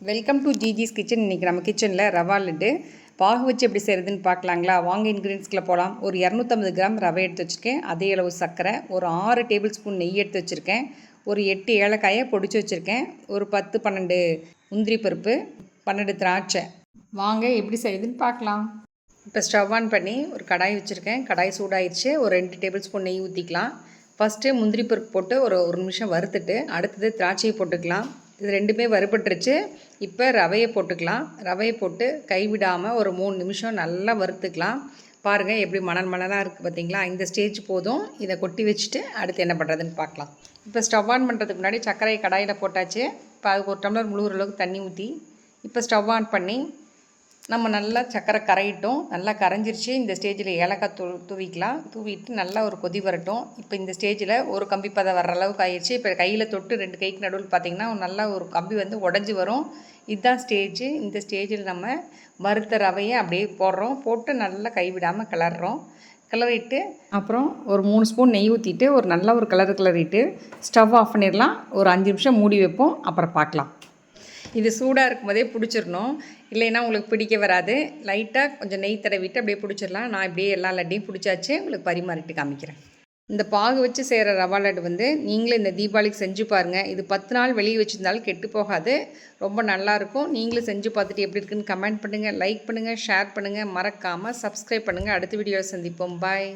Welcome to ஜிஜிஸ் kitchen. இன்றைக்கி நம்ம கிச்சனில் ரவா லட்டு பாகு வச்சு எப்படி செய்கிறதுன்னு பார்க்கலாங்களா? வாங்க இன்க்ரீடியன்ஸ்குள்ளே போகலாம். ஒரு 250 கிராம் ரவை எடுத்து வச்சுருக்கேன். அதே அளவு சர்க்கரை, ஒரு 6 டேபிள் ஸ்பூன் நெய் எடுத்து வச்சுருக்கேன், ஒரு 8 ஏலக்காயை பொடிச்சு வச்சுருக்கேன், ஒரு 10-12 முந்திரி பருப்பு, 12 திராட்சை. வாங்க எப்படி செய்யுதுன்னு பார்க்கலாம். இப்போ ஸ்டவ் ஆன் பண்ணி ஒரு கடாய் வச்சுருக்கேன். கடாய் சூடாயிடுச்சு. ஒரு 2 டேபிள் ஸ்பூன் நெய் ஊற்றிக்கலாம். ஃபஸ்ட்டு முந்திரி பருப்பு போட்டு ஒரு நிமிஷம் வறுத்துட்டு அடுத்தது திராட்சையை போட்டுக்கலாம். இது ரெண்டுமே வறுபட்டுருச்சு. இப்போ ரவையை போட்டுக்கலாம். ரவையை போட்டு கைவிடாமல் ஒரு 3 நிமிஷம் நல்லா வறுத்துக்கலாம். பாருங்கள் எப்படி மணலாக இருக்குது பார்த்தீங்களா? இந்த ஸ்டேஜ் போதும். இதை கொட்டி வச்சுட்டு அடுத்து என்ன பண்ணுறதுன்னு பார்க்கலாம். இப்போ ஸ்டவ் ஆன் பண்ணுறதுக்கு முன்னாடி சர்க்கரை கடாயில் போட்டாச்சு. இப்போ அதுக்கு ஒரு டம்ளர் முழுகிற அளவுக்கு தண்ணி ஊற்றி இப்போ ஸ்டவ் ஆன் பண்ணி நம்ம நல்லா சர்க்கரை கரையிட்டோம். நல்லா கரைஞ்சிருச்சு. இந்த ஸ்டேஜில் ஏலக்காய் தூவிக்கலாம். தூவிட்டு நல்லா ஒரு கொதி வரட்டும். இப்போ இந்த ஸ்டேஜில் ஒரு கம்பி பதம் வர்ற அளவுக்கு ஆயிடுச்சு. இப்போ கையில் தொட்டு 2 கைக்கு நடுவில் பார்த்திங்கன்னா நல்லா ஒரு கம்பி வந்து உடஞ்சி வரும். இதுதான் ஸ்டேஜு. இந்த ஸ்டேஜில் நம்ம வறுத்த ரவையை அப்படியே போடுறோம். போட்டு நல்லா கைவிடாமல் கிளறிட்டு அப்புறம் ஒரு 3 ஸ்பூன் நெய் ஊற்றிட்டு ஒரு நல்ல ஒரு கிளறிட்டு ஸ்டவ் ஆஃப் பண்ணிடலாம். ஒரு 5 நிமிஷம் மூடி வைப்போம். அப்புறம் பார்க்கலாம். இது சூடாக இருக்கும் போதே பிடிச்சிடணும், இல்லைன்னா உங்களுக்கு பிடிக்க வராது. லைட்டாக கொஞ்சம் நெய் தடவிட்டு அப்படியே பிடிச்சிடலாம். நான் இப்படியே எல்லா லட்டையும் பிடிச்சாச்சு. உங்களுக்கு பரிமாறிட்டு காமிக்கிறேன். இந்த பாகு வச்சு செய்கிற ரவா லட்டு வந்து நீங்களே இந்த தீபாவளிக்கு செஞ்சு பாருங்கள். இது 10 நாள் வெளியே வச்சுருந்தாலும் கெட்டு போகாது. ரொம்ப நல்லாயிருக்கும். நீங்களும் செஞ்சு பார்த்துட்டு எப்படி இருக்குன்னு கமெண்ட் பண்ணுங்கள், லைக் பண்ணுங்கள், ஷேர் பண்ணுங்கள், மறக்காமல் சப்ஸ்கிரைப் பண்ணுங்கள். அடுத்த வீடியோவில் சந்திப்போம். பாய்.